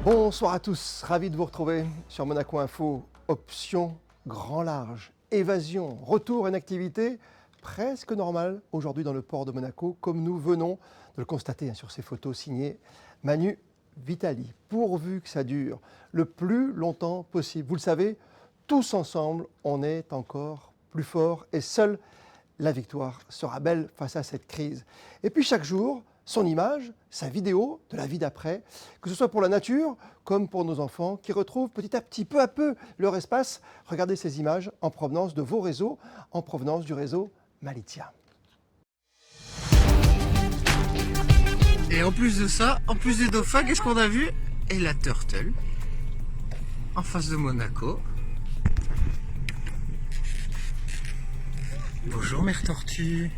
Bonsoir à tous, ravi de vous retrouver sur Monaco Info. Option grand large, évasion, retour à une activité presque normale aujourd'hui dans le port de Monaco, comme nous venons de le constater sur ces photos signées Manu Vitali. Pourvu que ça dure le plus longtemps possible. Vous le savez, tous ensemble, on est encore plus fort et seule la victoire sera belle face à cette crise. Et puis chaque jour, son image, sa vidéo de la vie d'après, que ce soit pour la nature comme pour nos enfants qui retrouvent petit à petit, peu à peu, leur espace. Regardez ces images en provenance de vos réseaux, en provenance du réseau Malitia. Et en plus de ça, en plus des dauphins, qu'est-ce qu'on a vu? Et la turtle, en face de Monaco. Bonjour mère tortue.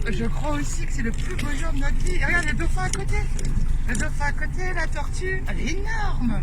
Je crois aussi que c'est le plus beau jour de notre vie. Et regarde le dauphin à côté. Le dauphin à côté, la tortue, elle est énorme.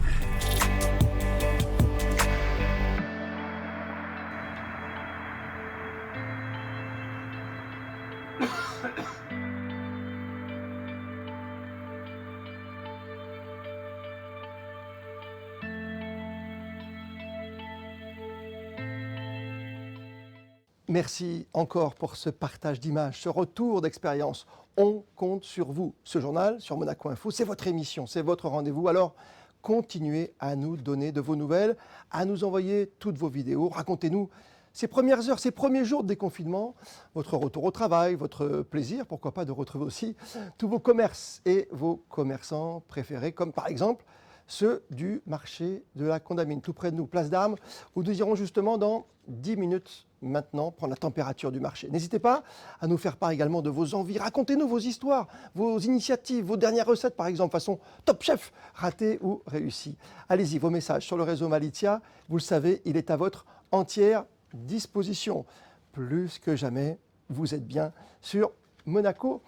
Merci encore pour ce partage d'images, ce retour d'expérience. On compte sur vous. Ce journal, sur Monaco Info, c'est votre émission, c'est votre rendez-vous. Alors, continuez à nous donner de vos nouvelles, à nous envoyer toutes vos vidéos. Racontez-nous ces premières heures, ces premiers jours de déconfinement, votre retour au travail, votre plaisir, pourquoi pas de retrouver aussi tous vos commerces et vos commerçants préférés, comme par exemple ceux du marché de la Condamine, tout près de nous, place d'Armes, où nous irons justement dans 10 minutes maintenant prendre la température du marché. N'hésitez pas à nous faire part également de vos envies. Racontez-nous vos histoires, vos initiatives, vos dernières recettes par exemple, façon Top Chef, ratée ou réussie. Allez-y, vos messages sur le réseau Malitia. Vous le savez, il est à votre entière disposition. Plus que jamais, vous êtes bien sur Monaco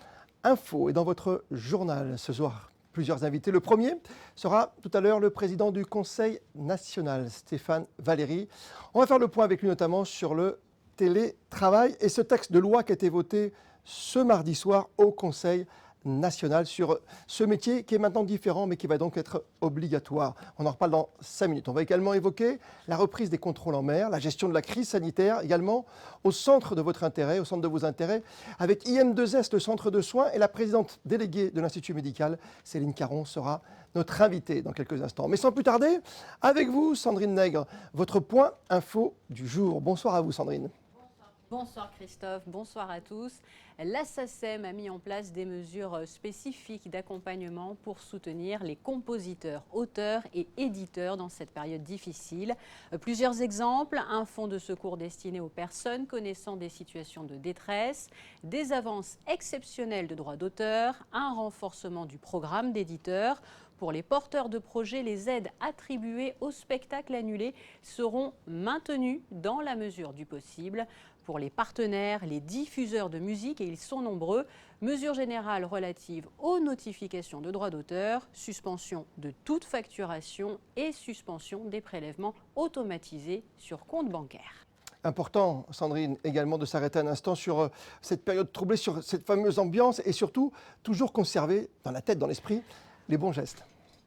Info. Et dans votre journal ce soir, plusieurs invités. Le premier sera tout à l'heure le président du Conseil national, Stéphane Valéry. On va faire le point avec lui notamment sur le télétravail et ce texte de loi qui a été voté ce mardi soir au Conseil national sur ce métier qui est maintenant différent mais qui va donc être obligatoire. On en reparle dans 5 minutes. On va également évoquer la reprise des contrôles en mer, la gestion de la crise sanitaire également au centre de votre intérêt, au centre de vos intérêts, avec IM2S, le centre de soins, et la présidente déléguée de l'Institut médical, Céline Caron, sera notre invitée dans quelques instants. Mais sans plus tarder, avec vous, Sandrine Nègre, votre point info du jour. Bonsoir à vous, Sandrine. Bonsoir Christophe, bonsoir à tous. La SACEM a mis en place des mesures spécifiques d'accompagnement pour soutenir les compositeurs, auteurs et éditeurs dans cette période difficile. Plusieurs exemples, un fonds de secours destiné aux personnes connaissant des situations de détresse, des avances exceptionnelles de droits d'auteur, un renforcement du programme d'éditeurs. Pour les porteurs de projets, les aides attribuées aux spectacles annulés seront maintenues dans la mesure du possible. Pour les partenaires, les diffuseurs de musique, et ils sont nombreux, mesures générales relatives aux notifications de droits d'auteur, suspension de toute facturation et suspension des prélèvements automatisés sur compte bancaire. Important, Sandrine, également de s'arrêter un instant sur cette période troublée, sur cette fameuse ambiance et surtout toujours conserver dans la tête, dans l'esprit, les bons gestes.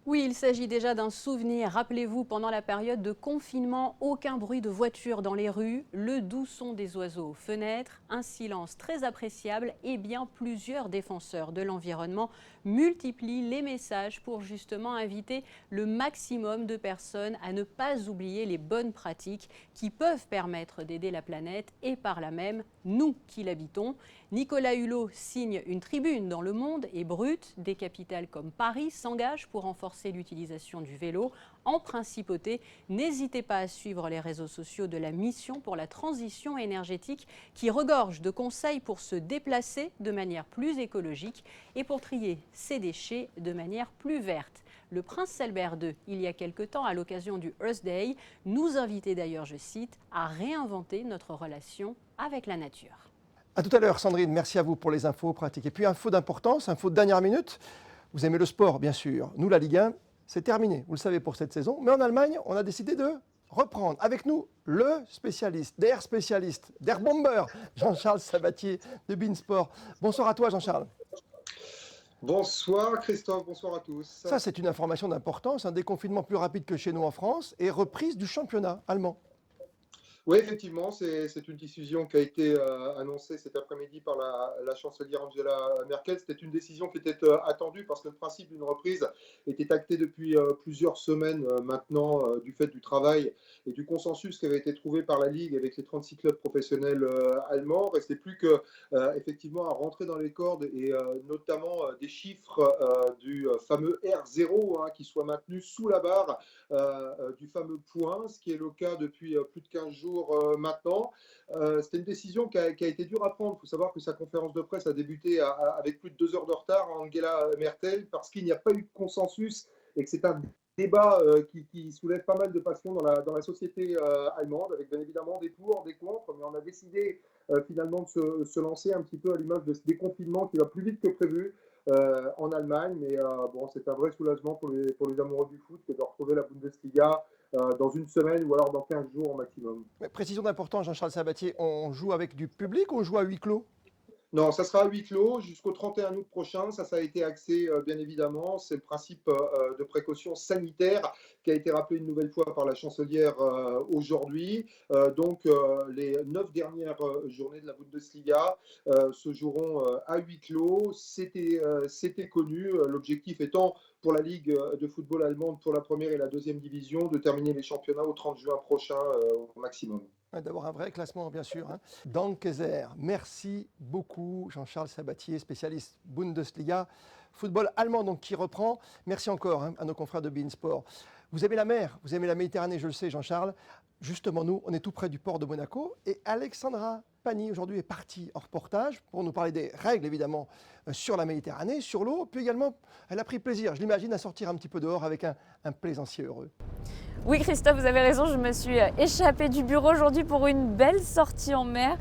Oui, il s'agit déjà d'un souvenir. Rappelez-vous, pendant la période de confinement, aucun bruit de voiture dans les rues, le doux son des oiseaux aux fenêtres, un silence très appréciable et bien plusieurs défenseurs de l'environnement multiplient les messages pour justement inviter le maximum de personnes à ne pas oublier les bonnes pratiques qui peuvent permettre d'aider la planète et par là même nous qui l'habitons. Nicolas Hulot signe une tribune dans Le Monde et Brut. Des capitales comme Paris s'engagent pour renforcer l'utilisation du vélo en principauté. N'hésitez pas à suivre les réseaux sociaux de la mission pour la transition énergétique qui regorge de conseils pour se déplacer de manière plus écologique et pour trier ses déchets de manière plus verte. Le prince Albert II, il y a quelque temps, à l'occasion du Earth Day, nous invitait d'ailleurs, je cite, à réinventer notre relation avec la nature. À tout à l'heure, Sandrine. Merci à vous pour les infos pratiques. Et puis, info d'importance, info de dernière minute. Vous aimez le sport, bien sûr. Nous, la Ligue 1, c'est terminé, vous le savez, pour cette saison. Mais en Allemagne, on a décidé de reprendre. Avec nous, le spécialiste, d'Air Bomber, Jean-Charles Sabatier de Beansport. Bonsoir à toi, Jean-Charles. Bonsoir Christophe, bonsoir à tous. Ça, c'est une information d'importance, un déconfinement plus rapide que chez nous en France et reprise du championnat allemand. Oui, effectivement, c'est une décision qui a été annoncée cet après-midi par la chancelière Angela Merkel. C'était une décision qui était attendue parce que le principe d'une reprise était acté depuis plusieurs semaines maintenant du fait du travail et du consensus qui avait été trouvé par la Ligue avec les 36 clubs professionnels allemands. Restait plus que effectivement à rentrer dans les cordes et notamment des chiffres du fameux R0 qui soient maintenus sous la barre du fameux point, ce qui est le cas depuis plus de 15 jours maintenant. C'était une décision qui a été dure à prendre. Il faut savoir que sa conférence de presse a débuté avec plus de 2 heures de retard, Angela Merkel, parce qu'il n'y a pas eu de consensus et que c'est un débat qui soulève pas mal de passion dans la société allemande, avec bien évidemment des pour, des contre, mais on a décidé finalement de se lancer un petit peu à l'image de ce déconfinement qui va plus vite que prévu en Allemagne, mais bon, c'est un vrai soulagement pour les amoureux du foot que de retrouver la Bundesliga dans une semaine ou alors dans 15 jours au maximum. Mais précision d'importance, Jean-Charles Sabatier, on joue avec du public ou on joue à huis clos? Non, ça sera à huis clos jusqu'au 31 août prochain. Ça a été axé, bien évidemment. C'est le principe de précaution sanitaire qui a été rappelé une nouvelle fois par la chancelière aujourd'hui. Donc, les 9 dernières journées de la Bundesliga se joueront à huis clos. C'était connu. L'objectif étant pour la Ligue de football allemande, pour la première et la deuxième division, de terminer les championnats au 30 juin prochain au maximum. D'avoir un vrai classement, bien sûr. Danke sehr. Merci beaucoup, Jean-Charles Sabatier, spécialiste Bundesliga, football allemand donc, qui reprend. Merci encore à nos confrères de Beansport. Vous aimez la mer, vous aimez la Méditerranée, je le sais, Jean-Charles. Justement, nous, on est tout près du port de Monaco. Et Alexandra Pani, aujourd'hui, est partie en reportage pour nous parler des règles, évidemment, sur la Méditerranée, sur l'eau. Puis également, elle a pris plaisir, je l'imagine, à sortir un petit peu dehors avec un plaisancier heureux. Oui Christophe, vous avez raison, je me suis échappée du bureau aujourd'hui pour une belle sortie en mer.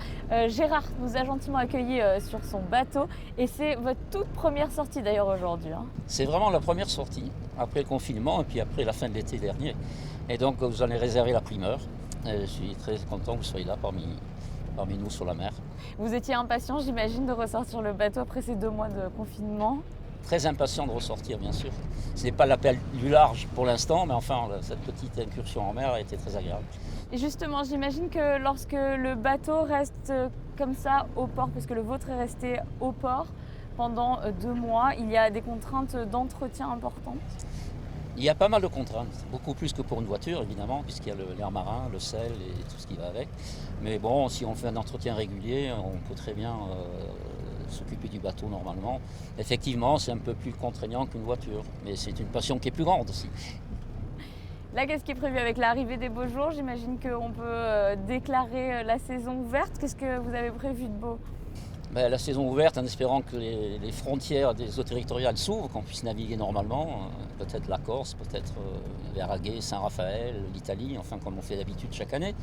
Gérard nous a gentiment accueillis sur son bateau et c'est votre toute première sortie d'ailleurs aujourd'hui. C'est vraiment la première sortie après le confinement et puis après la fin de l'été dernier. Et donc vous en avez réservé la primeur. Je suis très content que vous soyez là parmi nous sur la mer. Vous étiez impatient, j'imagine, de ressortir le bateau après ces 2 mois de confinement. Très impatient de ressortir, bien sûr. Ce n'est pas l'appel du large pour l'instant, mais enfin, cette petite incursion en mer a été très agréable. Et justement, j'imagine que lorsque le bateau reste comme ça au port, parce que le vôtre est resté au port pendant 2 mois, il y a des contraintes d'entretien importantes? Il y a pas mal de contraintes, beaucoup plus que pour une voiture, évidemment, puisqu'il y a l'air marin, le sel et tout ce qui va avec. Mais bon, si on fait un entretien régulier, on peut très bien s'occuper du bateau normalement. Effectivement, c'est un peu plus contraignant qu'une voiture, mais c'est une passion qui est plus grande aussi. Là, qu'est-ce qui est prévu avec l'arrivée des beaux jours? J'imagine qu'on peut déclarer la saison ouverte. Qu'est-ce que vous avez prévu de beau? La saison ouverte en espérant que les frontières des eaux territoriales s'ouvrent, qu'on puisse naviguer normalement, peut-être la Corse, peut-être vers Aguet, Saint-Raphaël, l'Italie, enfin comme on fait d'habitude chaque année,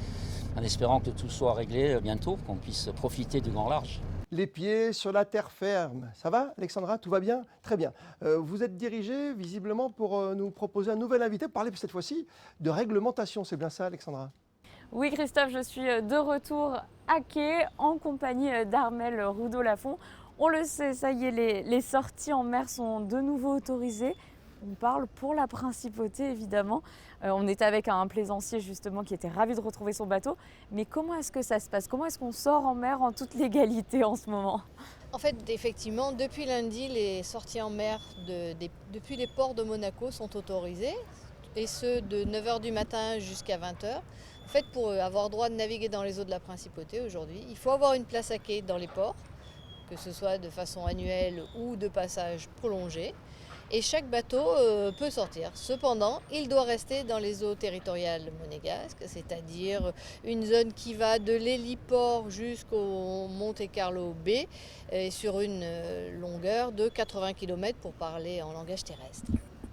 en espérant que tout soit réglé bientôt, qu'on puisse profiter du grand large. Les pieds sur la terre ferme. Ça va, Alexandra? Tout va bien? Très bien. Vous êtes dirigée visiblement pour nous proposer un nouvel invité, pour parler cette fois-ci de réglementation. C'est bien ça, Alexandra? Oui Christophe, je suis de retour à quai en compagnie d'Armel Roudot-Lafont. On le sait, ça y est, les sorties en mer sont de nouveau autorisées. On parle pour la principauté évidemment. On était avec un plaisancier justement qui était ravi de retrouver son bateau. Mais comment est-ce que ça se passe? Comment est-ce qu'on sort en mer en toute légalité en ce moment? En fait, effectivement, depuis lundi, les sorties en mer depuis les ports de Monaco sont autorisées. Et ce, de 9h du matin jusqu'à 20h. En fait, pour avoir droit de naviguer dans les eaux de la Principauté aujourd'hui, il faut avoir une place à quai dans les ports, que ce soit de façon annuelle ou de passage prolongé. Et chaque bateau peut sortir. Cependant, il doit rester dans les eaux territoriales monégasques, c'est-à-dire une zone qui va de l'héliport jusqu'au Monte Carlo Bay, sur une longueur de 80 km pour parler en langage terrestre.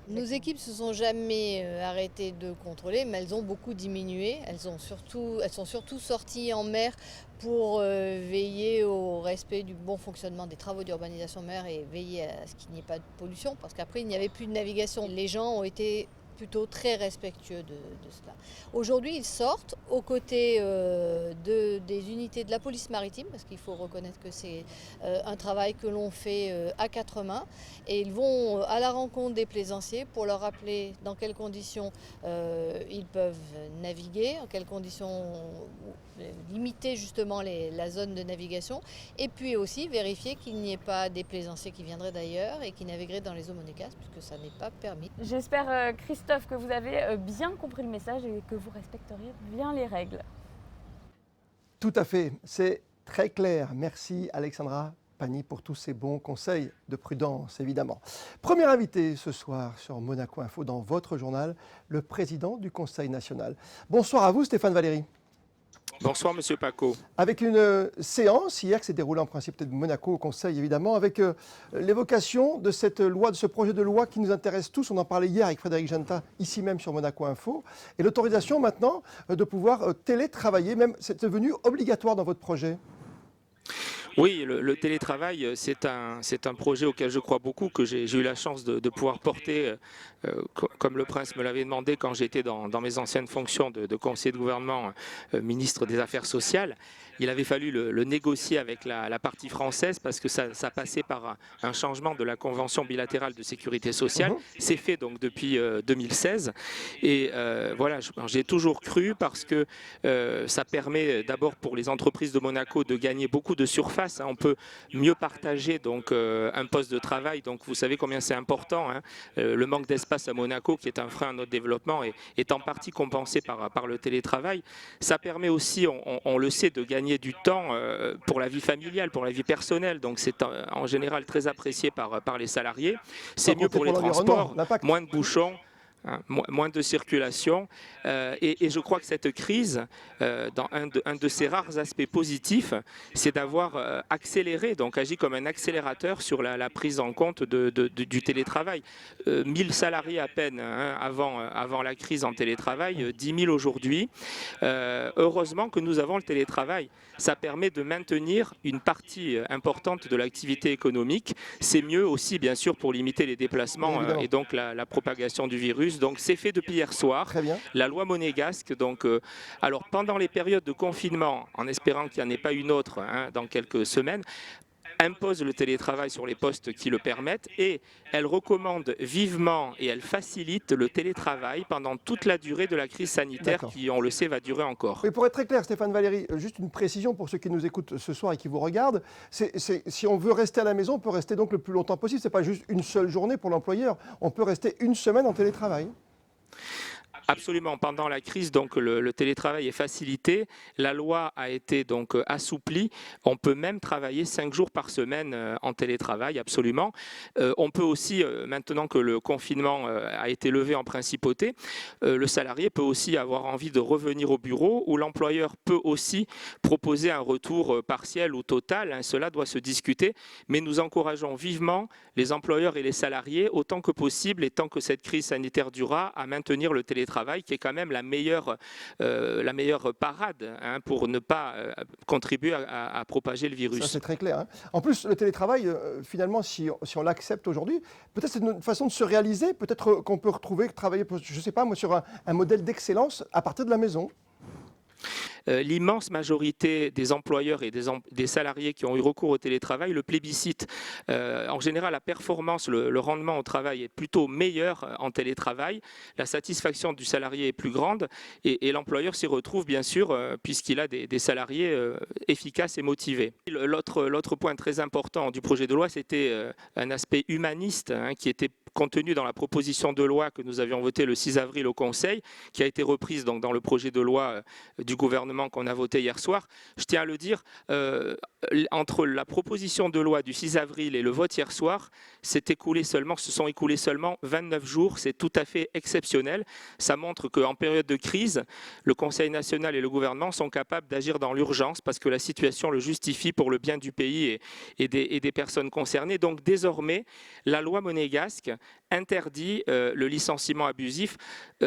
Nos équipes se sont jamais arrêtées de contrôler, mais elles ont beaucoup diminué. Elles sont surtout sorties en mer pour veiller au respect du bon fonctionnement des travaux d'urbanisation mer et veiller à ce qu'il n'y ait pas de pollution, parce qu'après il n'y avait plus de navigation. Les gens ont été plutôt très respectueux de cela. Aujourd'hui, ils sortent aux côtés des unités de la police maritime, parce qu'il faut reconnaître que c'est un travail que l'on fait à quatre mains, et ils vont à la rencontre des plaisanciers pour leur rappeler dans quelles conditions ils peuvent naviguer, en quelles conditions limiter justement la zone de navigation, et puis aussi vérifier qu'il n'y ait pas des plaisanciers qui viendraient d'ailleurs et qui navigueraient dans les eaux monégasques, puisque ça n'est pas permis. J'espère, Christophe, que vous avez bien compris le message et que vous respecteriez bien les règles. Tout à fait, c'est très clair. Merci Alexandra Pagny pour tous ces bons conseils de prudence, évidemment. Premier invité ce soir sur Monaco Info dans votre journal, le président du Conseil national. Bonsoir à vous Stéphane Valéry. Bonsoir Monsieur Paco. Avec une séance hier qui s'est déroulée en principe de Monaco au Conseil évidemment, avec l'évocation de cette loi, de ce projet de loi qui nous intéresse tous. On en parlait hier avec Frédéric Genta, ici même sur Monaco Info. Et l'autorisation maintenant de pouvoir télétravailler, même c'est devenu obligatoire dans votre projet. Oui, le télétravail, c'est un projet auquel je crois beaucoup, que j'ai eu la chance de pouvoir porter, comme le Prince me l'avait demandé quand j'étais dans mes anciennes fonctions de conseiller de gouvernement, ministre des Affaires sociales. Il avait fallu le négocier avec la partie française parce que ça passait par un changement de la convention bilatérale de sécurité sociale. C'est fait donc depuis 2016. Et voilà, j'ai toujours cru parce que ça permet d'abord pour les entreprises de Monaco de gagner beaucoup de surface. On peut mieux partager donc un poste de travail. Donc vous savez combien c'est important. Hein. Le manque d'espace à Monaco, qui est un frein à notre développement, est en partie compensé par le télétravail. Ça permet aussi, on le sait, de gagner du temps pour la vie familiale, pour la vie personnelle. Donc c'est en général très apprécié par les salariés. C'est mieux pour les transports, moins de bouchons. Moins de circulation et je crois que cette crise, dans un de ses rares aspects positifs, c'est d'avoir accéléré, donc agi comme un accélérateur sur la prise en compte du télétravail. 1000 salariés à peine avant la crise en télétravail, 10 000 aujourd'hui. Heureusement que nous avons le télétravail. Ça permet de maintenir une partie importante de l'activité économique. C'est mieux aussi, bien sûr, pour limiter les déplacements et donc la propagation du virus. Donc c'est fait depuis hier soir. Très bien. La loi monégasque, donc, alors pendant les périodes de confinement, en espérant qu'il n'y en ait pas une autre dans quelques semaines, impose le télétravail sur les postes qui le permettent et elle recommande vivement et elle facilite le télétravail pendant toute la durée de la crise sanitaire qui, on le sait, va durer encore. Mais pour être très clair, Stéphane Valéry, juste une précision pour ceux qui nous écoutent ce soir et qui vous regardent. Si on veut rester à la maison, on peut rester donc le plus longtemps possible. Ce n'est pas juste une seule journée pour l'employeur. On peut rester une semaine en télétravail. Absolument. Pendant la crise, donc le télétravail est facilité. La loi a été donc assouplie. On peut même travailler 5 jours par semaine en télétravail, absolument. On peut aussi, maintenant que le confinement a été levé en principauté, le salarié peut aussi avoir envie de revenir au bureau, ou l'employeur peut aussi proposer un retour partiel ou total. Cela doit se discuter, mais nous encourageons vivement les employeurs et les salariés, autant que possible, et tant que cette crise sanitaire durera, à maintenir le télétravail, qui est quand même la meilleure parade pour ne pas contribuer à propager le virus. Ça, c'est très clair. En plus, le télétravail, finalement, si on l'accepte aujourd'hui, peut-être c'est une façon de se réaliser, peut-être qu'on peut travailler, je ne sais pas, moi, sur un modèle d'excellence à partir de la maison. L'immense majorité des employeurs et des salariés qui ont eu recours au télétravail le plébiscitent. En général, la performance, le rendement au travail est plutôt meilleur en télétravail. La satisfaction du salarié est plus grande et l'employeur s'y retrouve bien sûr puisqu'il a des salariés efficaces et motivés. L'autre point très important du projet de loi, c'était un aspect humaniste qui était contenu dans la proposition de loi que nous avions votée le 6 avril au Conseil, qui a été reprise donc dans le projet de loi du gouvernement qu'on a voté hier soir. Je tiens à le dire, entre la proposition de loi du 6 avril et le vote hier soir, se sont écoulés seulement 29 jours. C'est tout à fait exceptionnel. Ça montre qu'en période de crise, le Conseil national et le gouvernement sont capables d'agir dans l'urgence parce que la situation le justifie pour le bien du pays et des personnes concernées. Donc désormais, la loi monégasque interdit le licenciement abusif.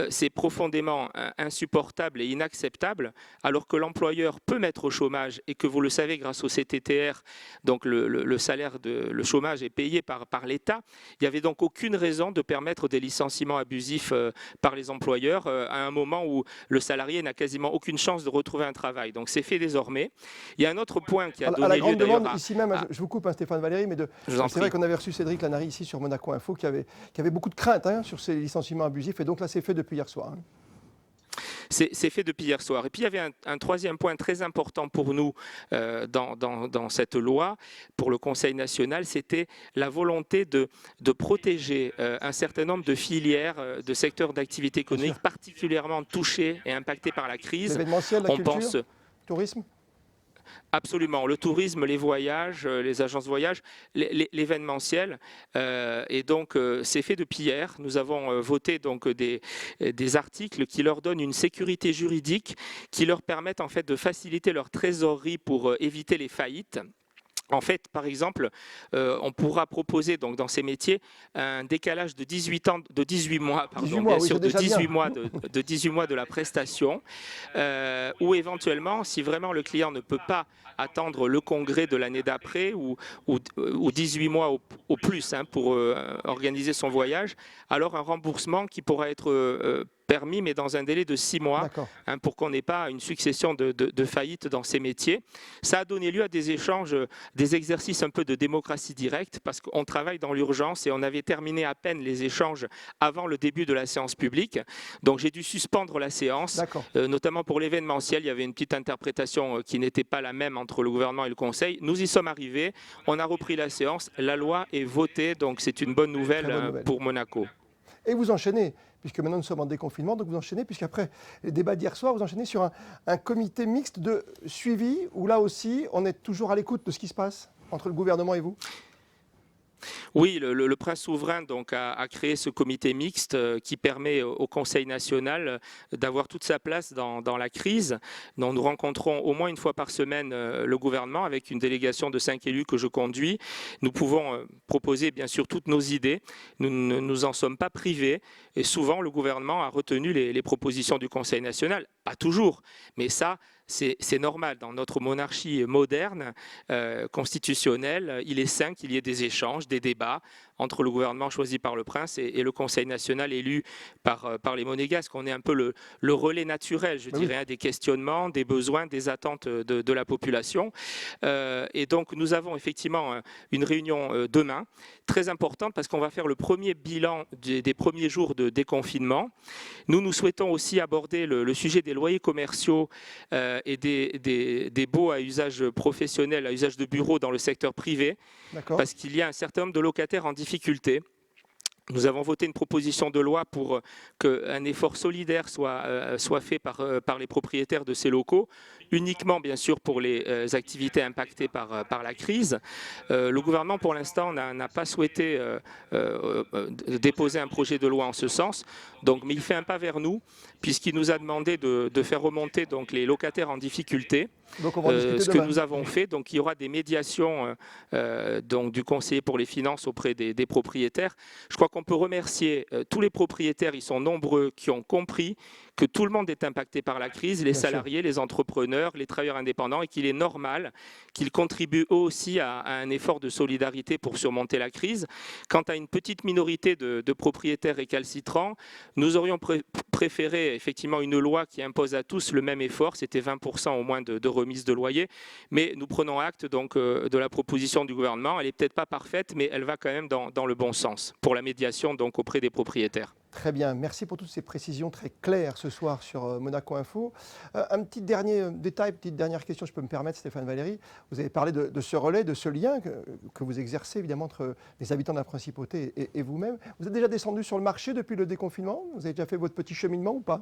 C'est profondément insupportable et inacceptable, alors que l'employeur peut mettre au chômage et que, vous le savez, grâce au CTTR, donc le salaire, le chômage est payé par l'État. Il n'y avait donc aucune raison de permettre des licenciements abusifs par les employeurs à un moment où le salarié n'a quasiment aucune chance de retrouver un travail. Donc c'est fait désormais. Il y a un autre point qui a à donné la lieu grande d'ailleurs demande, ici même, je vous coupe, hein, Stéphane Valéry, mais c'est vrai qu'on avait reçu Cédric Lanary ici sur Monaco Info qui avait beaucoup de craintes sur ces licenciements abusifs, et donc là c'est fait depuis hier soir. C'est fait depuis hier soir. Et puis il y avait un troisième point très important pour nous dans cette loi, pour le Conseil national, c'était la volonté de protéger un certain nombre de filières, de secteurs d'activité économique particulièrement touchés et impactés par la crise. L'événementiel, la culture, tourisme. Absolument, le tourisme, les voyages, les agences de voyage, l'événementiel. Et donc, c'est fait depuis hier. Nous avons voté donc des articles qui leur donnent une sécurité juridique, qui leur permettent en fait de faciliter leur trésorerie pour éviter les faillites. En fait, par exemple, on pourra proposer donc dans ces métiers un décalage de 18 mois, bien sûr, de 18 mois de la prestation, ou éventuellement, si vraiment le client ne peut pas attendre le congrès de l'année d'après ou 18 mois au plus pour organiser son voyage, alors un remboursement qui pourra être permis, mais dans un délai de 6 mois, pour qu'on n'ait pas une succession de faillites dans ces métiers. Ça a donné lieu à des échanges, des exercices un peu de démocratie directe, parce qu'on travaille dans l'urgence et on avait terminé à peine les échanges avant le début de la séance publique. Donc j'ai dû suspendre la séance, notamment pour l'événementiel. Il y avait une petite interprétation qui n'était pas la même entre le gouvernement et le Conseil. Nous y sommes arrivés, on a repris la séance, la loi est votée, donc c'est une bonne nouvelle pour Monaco. Et vous enchaînez, puisque maintenant nous sommes en déconfinement, donc vous enchaînez, puisqu'après les débats d'hier soir, vous enchaînez sur un comité mixte de suivi, où là aussi, on est toujours à l'écoute de ce qui se passe entre le gouvernement et vous. Oui, le prince souverain donc, a créé ce comité mixte qui permet au Conseil national d'avoir toute sa place dans la crise. Donc, nous rencontrons au moins une fois par semaine le gouvernement avec une délégation de 5 élus que je conduis. Nous pouvons proposer bien sûr toutes nos idées. Nous ne nous en sommes pas privés et souvent le gouvernement a retenu les propositions du Conseil national. Pas toujours, mais ça, c'est normal. Dans notre monarchie moderne, constitutionnelle, il est sain qu'il y ait des échanges, des débats entre le gouvernement choisi par le prince et le Conseil national élu par les monégasques. On est un peu le relais naturel, je dirais, des questionnements, des besoins, des attentes de la population. Et donc, nous avons effectivement une réunion demain, très importante, parce qu'on va faire le premier bilan des premiers jours de déconfinement. Nous souhaitons aussi aborder le sujet des loyers commerciaux et des baux à usage professionnel, à usage de bureau dans le secteur privé, parce qu'il y a un certain nombre de locataires en difficulté. Nous avons voté une proposition de loi pour qu'un effort solidaire soit fait par les propriétaires de ces locaux, uniquement bien sûr pour les activités impactées par la crise. Le gouvernement pour l'instant n'a pas souhaité déposer un projet de loi en ce sens, donc, mais il fait un pas vers nous puisqu'il nous a demandé de faire remonter donc, les locataires en difficulté. Donc on va ce que nous avons fait, donc il y aura des médiations donc, du conseiller pour les finances auprès des propriétaires. Je crois qu'on peut remercier tous les propriétaires, ils sont nombreux, qui ont compris que tout le monde est impacté par la crise, les salariés, les entrepreneurs, les travailleurs indépendants, et qu'il est normal qu'ils contribuent eux aussi à un effort de solidarité pour surmonter la crise. Quant à une petite minorité de propriétaires récalcitrants, nous aurions préféré effectivement une loi qui impose à tous le même effort, c'était 20% au moins de remise de loyer, mais nous prenons acte donc de la proposition du gouvernement. Elle n'est peut-être pas parfaite, mais elle va quand même dans le bon sens pour la médiation donc auprès des propriétaires. Très bien, merci pour toutes ces précisions très claires ce soir sur Monaco Info. Un petit dernier détail, petite dernière question, je peux me permettre, Stéphane Valéry. Vous avez parlé de ce relais, de ce lien que vous exercez évidemment entre les habitants de la Principauté et vous-même. Vous êtes déjà descendu sur le marché depuis le déconfinement? Vous avez déjà fait votre petit cheminement ou pas?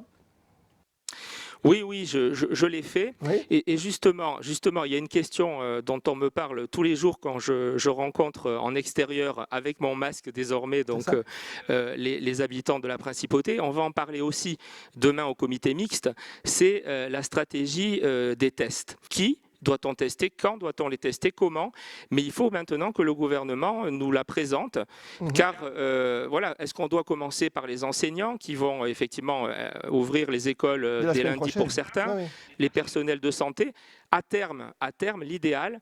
Oui, je l'ai fait. Oui. Et justement, il y a une question dont on me parle tous les jours quand je rencontre en extérieur avec mon masque désormais donc les habitants de la Principauté. On va en parler aussi demain au comité mixte. C'est la stratégie des tests. Qui doit-on tester? Quand doit-on les tester? Comment? Mais il faut maintenant que le gouvernement nous la présente, car voilà, est-ce qu'on doit commencer par les enseignants qui vont effectivement ouvrir les écoles dès lundi pour certains, les personnels de santé? À terme, l'idéal,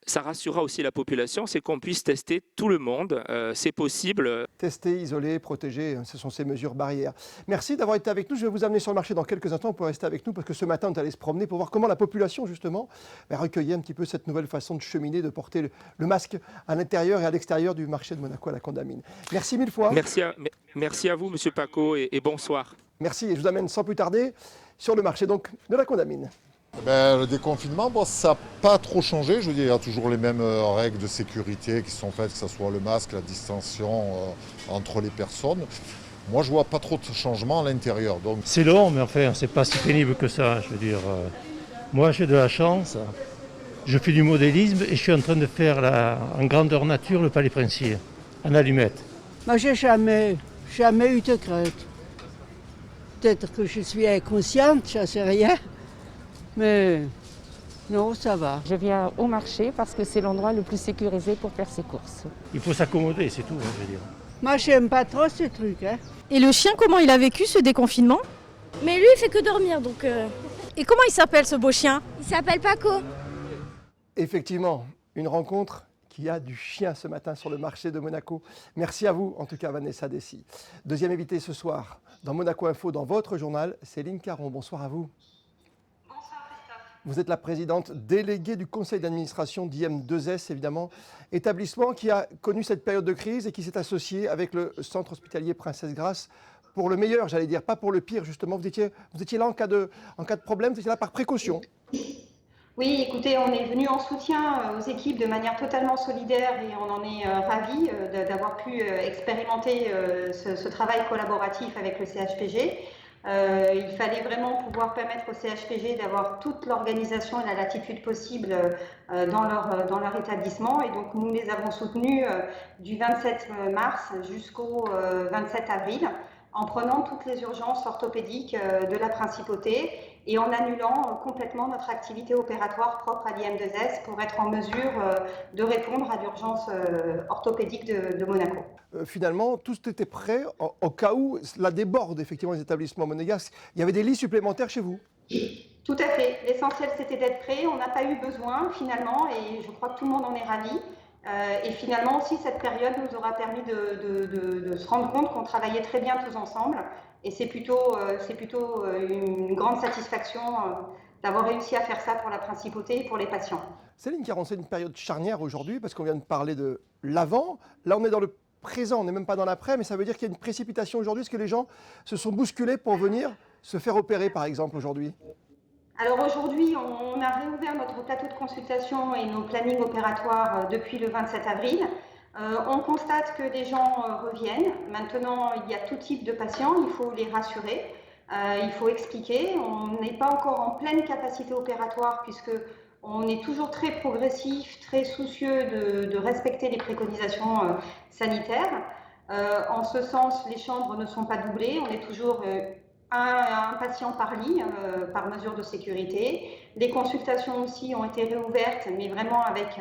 ça rassurera aussi la population, c'est qu'on puisse tester tout le monde. C'est possible. Tester, isoler, protéger, ce sont ces mesures barrières. Merci d'avoir été avec nous. Je vais vous amener sur le marché dans quelques instants. Vous pouvez rester avec nous parce que ce matin, on est allé se promener pour voir comment la population, justement, recueillait un petit peu cette nouvelle façon de cheminer, de porter le masque à l'intérieur et à l'extérieur du marché de Monaco à la Condamine. Merci mille fois. Merci à vous, Monsieur Paco, et bonsoir. Merci. Et je vous amène sans plus tarder sur le marché donc, de la Condamine. Le déconfinement, ça n'a pas trop changé. Je veux dire, il y a toujours les mêmes règles de sécurité qui sont faites, que ce soit le masque, la distanciation entre les personnes. Moi, je vois pas trop de changements à l'intérieur. Donc... C'est long, mais enfin, c'est pas si pénible que ça. Je veux dire, moi, j'ai de la chance. Je fais du modélisme et je suis en train de faire en grandeur nature le Palais Princier, en allumette. Moi, j'ai jamais eu de crainte. Peut-être que je suis inconsciente, je ne sais rien. Mais non, ça va. Je viens au marché parce que c'est l'endroit le plus sécurisé pour faire ses courses. Il faut s'accommoder, c'est tout, je veux dire. Moi, j'aime pas trop ce truc. Et le chien, comment il a vécu ce déconfinement? Mais lui, il fait que dormir, donc... Et comment il s'appelle, ce beau chien? Il s'appelle Paco. Effectivement, une rencontre qui a du chien ce matin sur le marché de Monaco. Merci à vous, en tout cas, Vanessa Dessy. Deuxième invité ce soir, dans Monaco Info, dans votre journal, Céline Caron. Bonsoir à vous. Vous êtes la présidente déléguée du conseil d'administration d'IM2S, évidemment, établissement qui a connu cette période de crise et qui s'est associé avec le centre hospitalier Princesse Grasse pour le meilleur, j'allais dire, pas pour le pire, justement. Vous étiez là en cas de problème, vous étiez là par précaution. Oui, écoutez, on est venu en soutien aux équipes de manière totalement solidaire et on en est ravis d'avoir pu expérimenter ce travail collaboratif avec le CHPG. Il fallait vraiment pouvoir permettre au CHPG d'avoir toute l'organisation et la latitude possible dans leur établissement. Et donc, nous les avons soutenus du 27 mars jusqu'au 27 avril en prenant toutes les urgences orthopédiques de la principauté et en annulant complètement notre activité opératoire propre à l'IM2S pour être en mesure de répondre à l'urgence orthopédique de Monaco. Finalement, tout était prêt au cas où cela déborde effectivement les établissements monégasques. Il y avait des lits supplémentaires chez vous? Tout à fait. L'essentiel, c'était d'être prêt. On n'a pas eu besoin finalement et je crois que tout le monde en est ravi. Et finalement aussi, cette période nous aura permis de se rendre compte qu'on travaillait très bien tous ensemble. Et c'est plutôt une grande satisfaction d'avoir réussi à faire ça pour la principauté et pour les patients. Céline Caron, c'est une période charnière aujourd'hui parce qu'on vient de parler de l'avant. Là, on est dans le présent, on n'est même pas dans l'après, mais ça veut dire qu'il y a une précipitation aujourd'hui. Est-ce que les gens se sont bousculés pour venir se faire opérer, par exemple, aujourd'hui? Alors aujourd'hui, on a réouvert notre plateau de consultation et nos plannings opératoires depuis le 27 avril. On constate que les gens reviennent. Maintenant, il y a tout type de patients, il faut les rassurer, il faut expliquer. On n'est pas encore en pleine capacité opératoire puisque on est toujours très progressif, très soucieux de respecter les préconisations sanitaires. En ce sens, les chambres ne sont pas doublées, on est toujours un patient par lit, par mesure de sécurité. Les consultations aussi ont été réouvertes, mais vraiment avec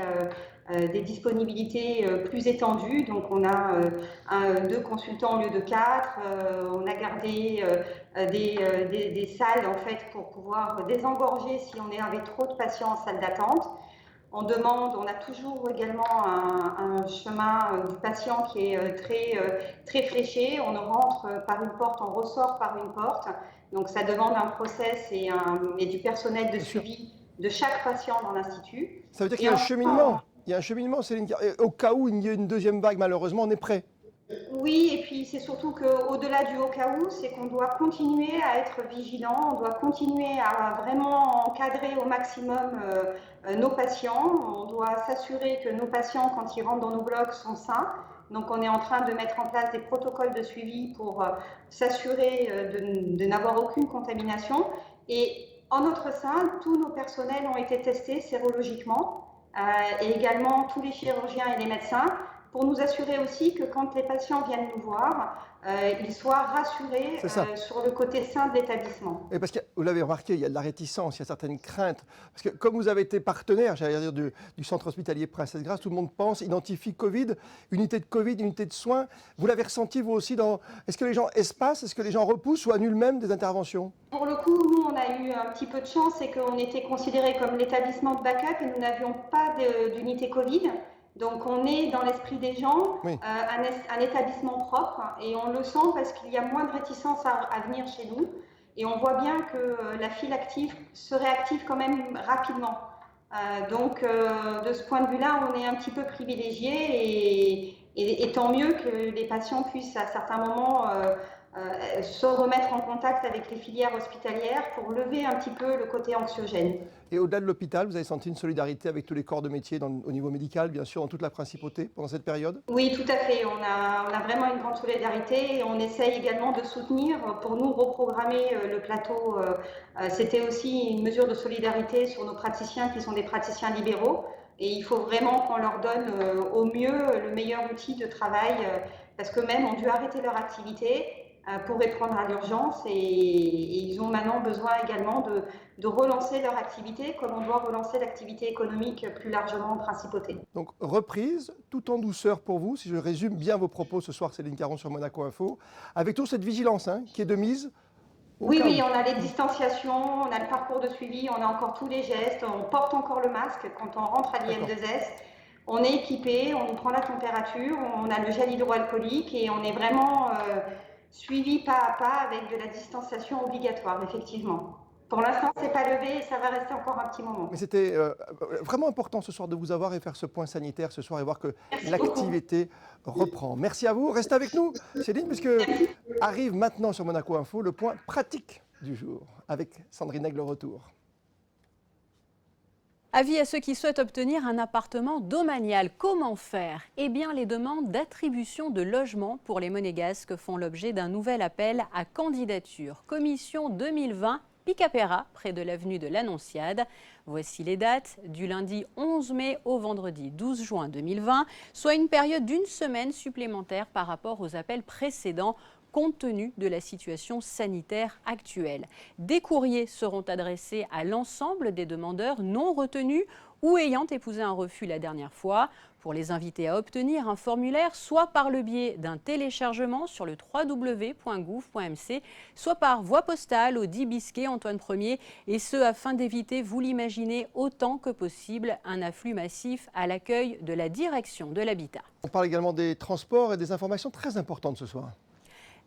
des disponibilités plus étendues. Donc on a 2 consultants au lieu de 4. On a gardé des salles en fait pour pouvoir désengorger si on avait trop de patients en salle d'attente. On a toujours également un chemin du patient qui est très fléché. On rentre par une porte, on ressort par une porte. Donc ça demande un process et du personnel de suivi de chaque patient dans l'institut. Ça veut dire qu'il y a un cheminement. Il y a un cheminement, Céline. Au cas où il y a une deuxième vague, malheureusement, on est prêt. Oui, et puis c'est surtout qu'au-delà du au cas où, c'est qu'on doit continuer à être vigilant, on doit continuer à vraiment encadrer au maximum nos patients. On doit s'assurer que nos patients, quand ils rentrent dans nos blocs, sont sains. Donc on est en train de mettre en place des protocoles de suivi pour s'assurer de n'avoir aucune contamination. Et en notre sein, tous nos personnels ont été testés sérologiquement et également tous les chirurgiens et les médecins. pour nous assurer aussi que quand les patients viennent nous voir, ils soient rassurés sur le côté sain de l'établissement. Et parce que vous l'avez remarqué, il y a de la réticence, il y a certaines craintes. Parce que comme vous avez été partenaire, j'allais dire, du centre hospitalier Princesse Grace, tout le monde pense, identifie Covid, unité de Covid, unité de soins. Vous l'avez ressenti vous aussi dans... Est-ce que les gens espacent, est-ce que les gens repoussent ou annulent même des interventions? Pour le coup, nous, on a eu un petit peu de chance, c'est qu'on était considérés comme l'établissement de backup et nous n'avions pas d'unité Covid. Donc on est dans l'esprit des gens, un établissement propre, et on le sent parce qu'il y a moins de réticence à venir chez nous. Et on voit bien que la file active se réactive quand même rapidement. Donc de ce point de vue-là, on est un petit peu privilégié et tant mieux que les patients puissent à certains moments se remettre en contact avec les filières hospitalières pour lever un petit peu le côté anxiogène. Et au-delà de l'hôpital, vous avez senti une solidarité avec tous les corps de métier au niveau médical, bien sûr, dans toute la principauté pendant cette période? Oui, tout à fait. On a vraiment une grande solidarité et on essaye également de soutenir pour nous reprogrammer le plateau. C'était aussi une mesure de solidarité sur nos praticiens qui sont des praticiens libéraux. Et il faut vraiment qu'on leur donne au mieux le meilleur outil de travail parce qu'eux-mêmes ont dû arrêter leur activité pour répondre à l'urgence et ils ont maintenant besoin également de relancer leur activité comme on doit relancer l'activité économique plus largement en principauté. Donc reprise, tout en douceur pour vous, si je résume bien vos propos ce soir, Céline Caron sur Monaco Info, avec toute cette vigilance qui est de mise. Oui, on a les distanciations, on a le parcours de suivi, on a encore tous les gestes, on porte encore le masque quand on rentre à l'IM2S. On est équipé, on nous prend la température, on a le gel hydroalcoolique et on est vraiment suivi pas à pas avec de la distanciation obligatoire, effectivement. Pour l'instant, c'est pas levé et ça va rester encore un petit moment. Mais c'était vraiment important ce soir de vous avoir et faire ce point sanitaire ce soir et voir que l'activité reprend. Merci à vous. Restez avec nous, Céline, puisque arrive maintenant sur Monaco Info le point pratique du jour avec Sandrine Aigle, le retour. Avis à ceux qui souhaitent obtenir un appartement domanial. Comment faire? Eh bien, les demandes d'attribution de logement pour les monégasques font l'objet d'un nouvel appel à candidature. Commission 2020 Picapera, près de l'avenue de l'Annonciade. Voici les dates, du lundi 11 mai au vendredi 12 juin 2020, soit une période d'une semaine supplémentaire par rapport aux appels précédents, compte tenu de la situation sanitaire actuelle. Des courriers seront adressés à l'ensemble des demandeurs non retenus ou ayant épousé un refus la dernière fois, pour les inviter à obtenir un formulaire soit par le biais d'un téléchargement sur le www.gouv.mc, soit par voie postale au 10 Bisquet Antoine Ier, et ce afin d'éviter, vous l'imaginez, autant que possible, un afflux massif à l'accueil de la direction de l'habitat. On parle également des transports et des informations très importantes ce soir.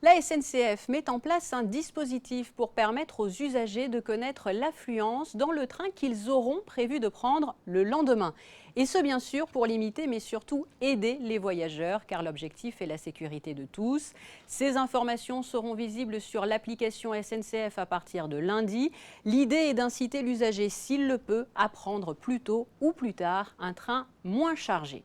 La SNCF met en place un dispositif pour permettre aux usagers de connaître l'affluence dans le train qu'ils auront prévu de prendre le lendemain. Et ce, bien sûr, pour limiter, mais surtout aider les voyageurs, car l'objectif est la sécurité de tous. Ces informations seront visibles sur l'application SNCF à partir de lundi. L'idée est d'inciter l'usager, s'il le peut, à prendre plus tôt ou plus tard un train moins chargé.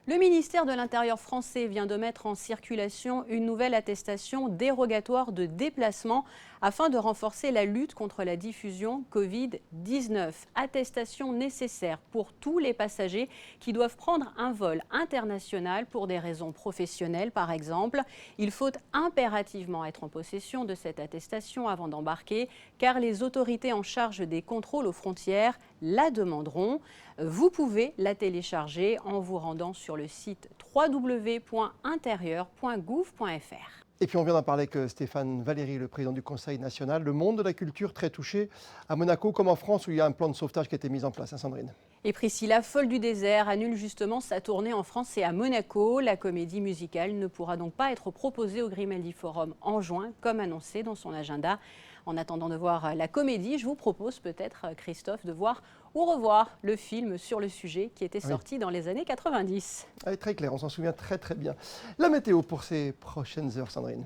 Le ministère de l'Intérieur français vient de mettre en circulation une nouvelle attestation dérogatoire de déplacement afin de renforcer la lutte contre la diffusion Covid-19. Attestation nécessaire pour tous les passagers qui doivent prendre un vol international pour des raisons professionnelles, par exemple. Il faut impérativement être en possession de cette attestation avant d'embarquer, car les autorités en charge des contrôles aux frontières la demanderont. Vous pouvez la télécharger en vous rendant sur le site www.intérieur.gouv.fr. Et puis on vient d'en parler avec Stéphane Valéry, le président du Conseil national. Le monde de la culture très touché à Monaco comme en France où il y a un plan de sauvetage qui a été mis en place, Sandrine. Et Priscilla, folle du désert, annule justement sa tournée en France et à Monaco. La comédie musicale ne pourra donc pas être proposée au Grimaldi Forum en juin, comme annoncé dans son agenda. En attendant de voir la comédie, je vous propose peut-être, Christophe, de voir ou revoir le film sur le sujet qui était sorti dans les années 90. Très clair, on s'en souvient très très bien. La météo pour ces prochaines heures, Sandrine.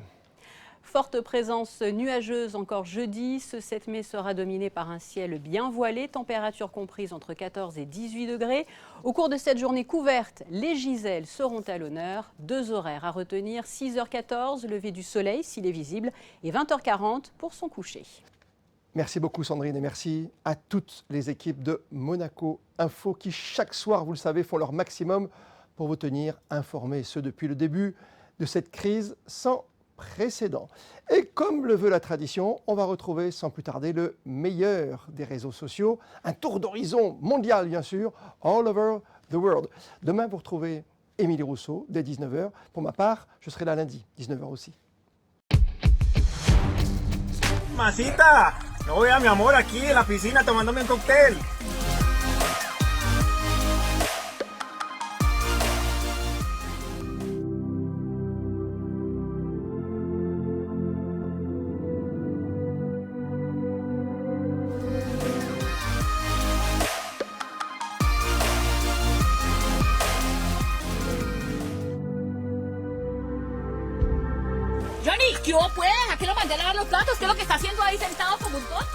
Forte présence nuageuse encore jeudi. Ce 7 mai sera dominé par un ciel bien voilé, température comprise entre 14 et 18 degrés. Au cours de cette journée couverte, les giselles seront à l'honneur. 2 horaires à retenir, 6h14, lever du soleil s'il est visible, et 20h40 pour son coucher. Merci beaucoup Sandrine et merci à toutes les équipes de Monaco Info qui chaque soir, vous le savez, font leur maximum pour vous tenir informés, ce depuis le début de cette crise sans précédent. Et comme le veut la tradition, on va retrouver sans plus tarder le meilleur des réseaux sociaux, un tour d'horizon mondial bien sûr, all over the world. Demain, vous retrouvez Émilie Rousseau dès 19h. Pour ma part, je serai là lundi, 19h aussi. Masita, no vea mi amor aquí en la piscina tomándome un cóctel. Johnny, ¿qué hubo pues? ¿A qué lo mandé a lavar los platos? ¿Qué es lo que está haciendo ahí sentado como un tonto?